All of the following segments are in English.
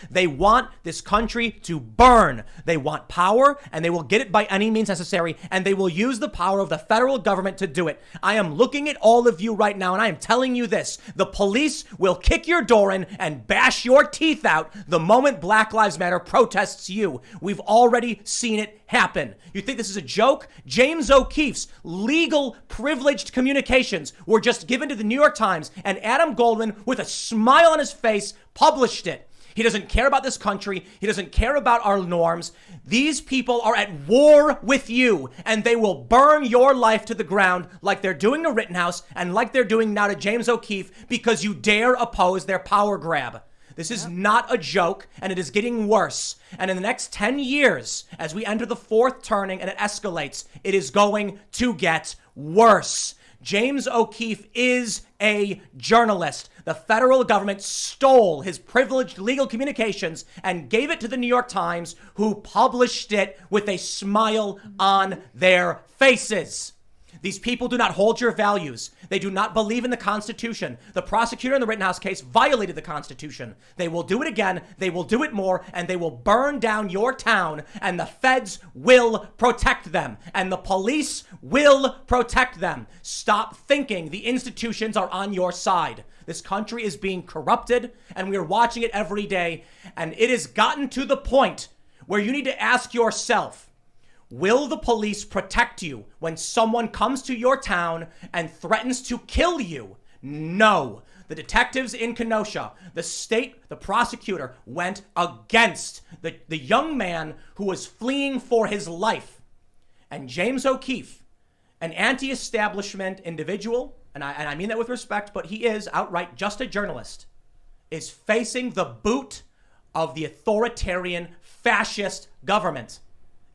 They want this country to burn. They want power, and they will get it by any means necessary, and they will use the power of the federal government to do it. I am looking at all of you right now, and I am telling you this. The police will kick your door in and bash your teeth out the moment Black Lives Matter protests you. We've already seen it happen. You think this is a joke? James O'Keefe's legal privileged communications were just given to the New York Times, and Adam Goldman, with a smile on his face, published it. He doesn't care about this country. He doesn't care about our norms. These people are at war with you, and they will burn your life to the ground like they're doing to Rittenhouse and like they're doing now to James O'Keefe because you dare oppose their power grab. This is not a joke, and it is getting worse. And in the next 10 years, as we enter the fourth turning and it escalates, it is going to get worse. James O'Keefe is a journalist. The federal government stole his privileged legal communications and gave it to the New York Times, who published it with a smile on their faces. These people do not hold your values. They do not believe in the Constitution. The prosecutor in the Rittenhouse case violated the Constitution. They will do it again. They will do it more, and they will burn down your town, and the feds will protect them, and the police will protect them. Stop thinking the institutions are on your side. This country is being corrupted, and we are watching it every day, and it has gotten to the point where you need to ask yourself, will the police protect you when someone comes to your town and threatens to kill you? No. The detectives in Kenosha, the state, the prosecutor went against the young man who was fleeing for his life. And James O'Keefe, an anti-establishment individual, and I mean that with respect, but he is outright just a journalist, is facing the boot of the authoritarian fascist government.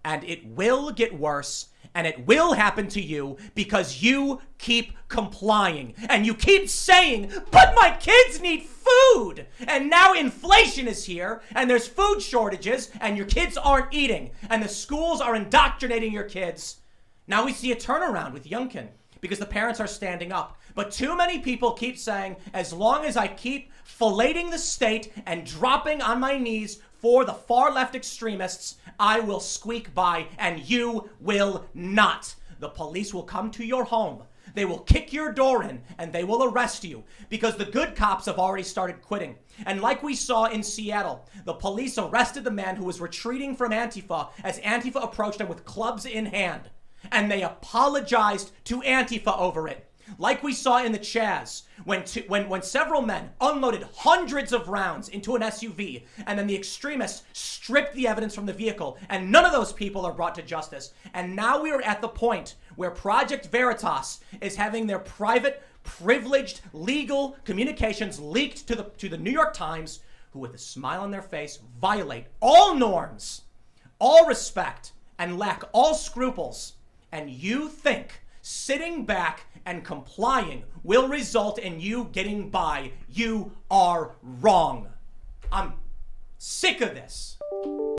And it will get worse, and it will happen to you because you keep complying. And you keep saying, but my kids need food. And now inflation is here, and there's food shortages, and your kids aren't eating. And the schools are indoctrinating your kids. Now we see a turnaround with Youngkin because the parents are standing up. But too many people keep saying, as long as I keep filleting the state and dropping on my knees for the far left extremists, I will squeak by, and you will not. The police will come to your home. They will kick your door in, and they will arrest you because the good cops have already started quitting. And like we saw in Seattle, the police arrested the man who was retreating from Antifa as Antifa approached him with clubs in hand. And they apologized to Antifa over it. Like we saw in the Chaz, when several men unloaded hundreds of rounds into an SUV, and then the extremists stripped the evidence from the vehicle, and none of those people are brought to justice. And now we are at the point where Project Veritas is having their private, privileged, legal communications leaked to the New York Times, who with a smile on their face violate all norms, all respect, and lack all scruples. And you think sitting back and complying will result in you getting by. You are wrong. I'm sick of this.